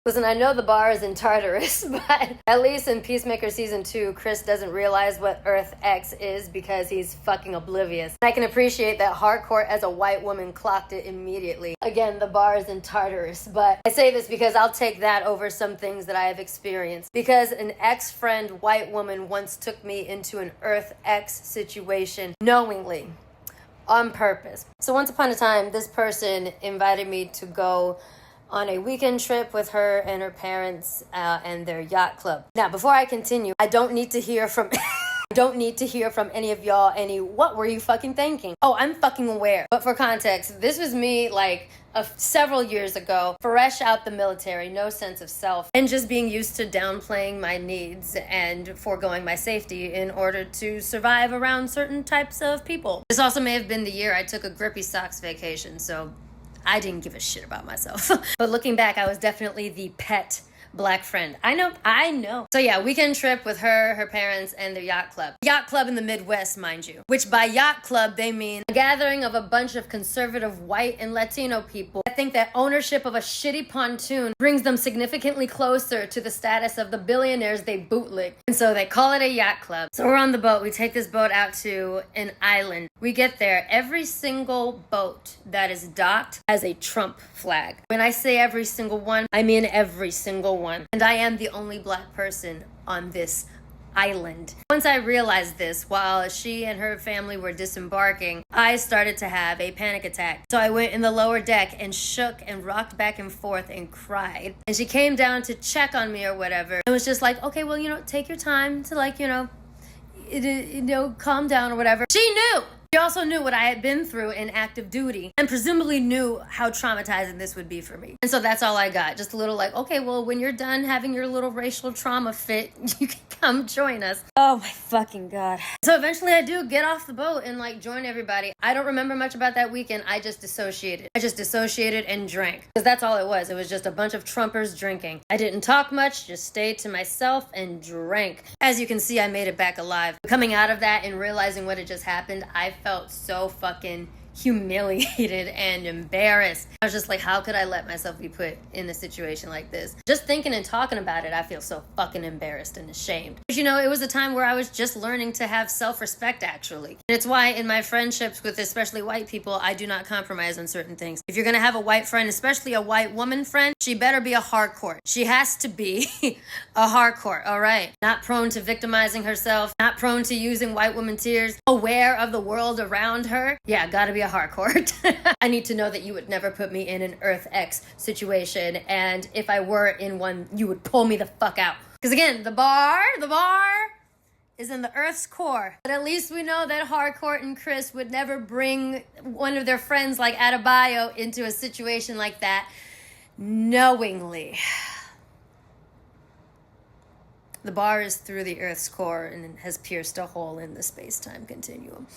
Listen, I know the bar is in Tartarus, but at least in Peacemaker Season 2, Chris doesn't realize what Earth X is because he's fucking oblivious. I can appreciate that Hardcore as a white woman clocked it immediately. Again, the bar is in Tartarus, but I say this because I'll take that over some things that I have experienced. Because an ex-friend white woman once took me into an Earth X situation knowingly, on purpose. So once upon a time, this person invited me to go on a weekend trip with her and her parents and their yacht club. Now, before I continue, I don't need to hear from any of y'all what were you fucking thinking? Oh, I'm fucking aware. But for context, this was me like several years ago, fresh out the military, no sense of self, and just being used to downplaying my needs and foregoing my safety in order to survive around certain types of people. This also may have been the year I took a Grippy Socks vacation, so I didn't give a shit about myself. But looking back, I was definitely the pet black friend. I know. So yeah, weekend trip with her parents, and their yacht club. Yacht club in the Midwest, mind you. Which by yacht club, they mean a gathering of a bunch of conservative white and Latino people that think that ownership of a shitty pontoon brings them significantly closer to the status of the billionaires they bootleg. And so they call it a yacht club. So we're on the boat. We take this boat out to an island. We get there. Every single boat that is docked has a Trump flag. When I say every single one, I mean every single one. And I am the only black person on this island. Once I realized this, while she and her family were disembarking, I started to have a panic attack. So I went in the lower deck and shook and rocked back and forth and cried. And she came down to check on me or whatever. It was just like, okay, well, take your time to calm down or whatever. She knew! She also knew what I had been through in active duty and presumably knew how traumatizing this would be for me. And so that's all I got. Just a little like, okay, well, when you're done having your little racial trauma fit, you can come join us. Oh my fucking God. So eventually I do get off the boat and join everybody. I don't remember much about that weekend. I just dissociated. And drank. Because that's all it was. It was just a bunch of Trumpers drinking. I didn't talk much, just stayed to myself and drank. As you can see, I made it back alive. Coming out of that and realizing what had just happened, I felt so fucking humiliated and embarrassed. I was just like, how could I let myself be put in a situation like this? Just thinking and talking about it, I feel so fucking embarrassed and ashamed. But it was a time where I was just learning to have self-respect, actually. And it's why in my friendships with especially white people, I do not compromise on certain things. If you're gonna have a white friend, especially a white woman friend, she better be a hardcore. She has to be a hardcore, all right? Not prone to victimizing herself, not prone to using white woman tears, aware of the world around her. Yeah, gotta be a hardcore. I need to know that you would never put me in an Earth X situation, and if I were in one, you would pull me the fuck out. Because again, the bar is in the Earth's core. But at least we know that Hardcore and Chris would never bring one of their friends like Adebayo into a situation like that knowingly. The bar is through the Earth's core and has pierced a hole in the space-time continuum.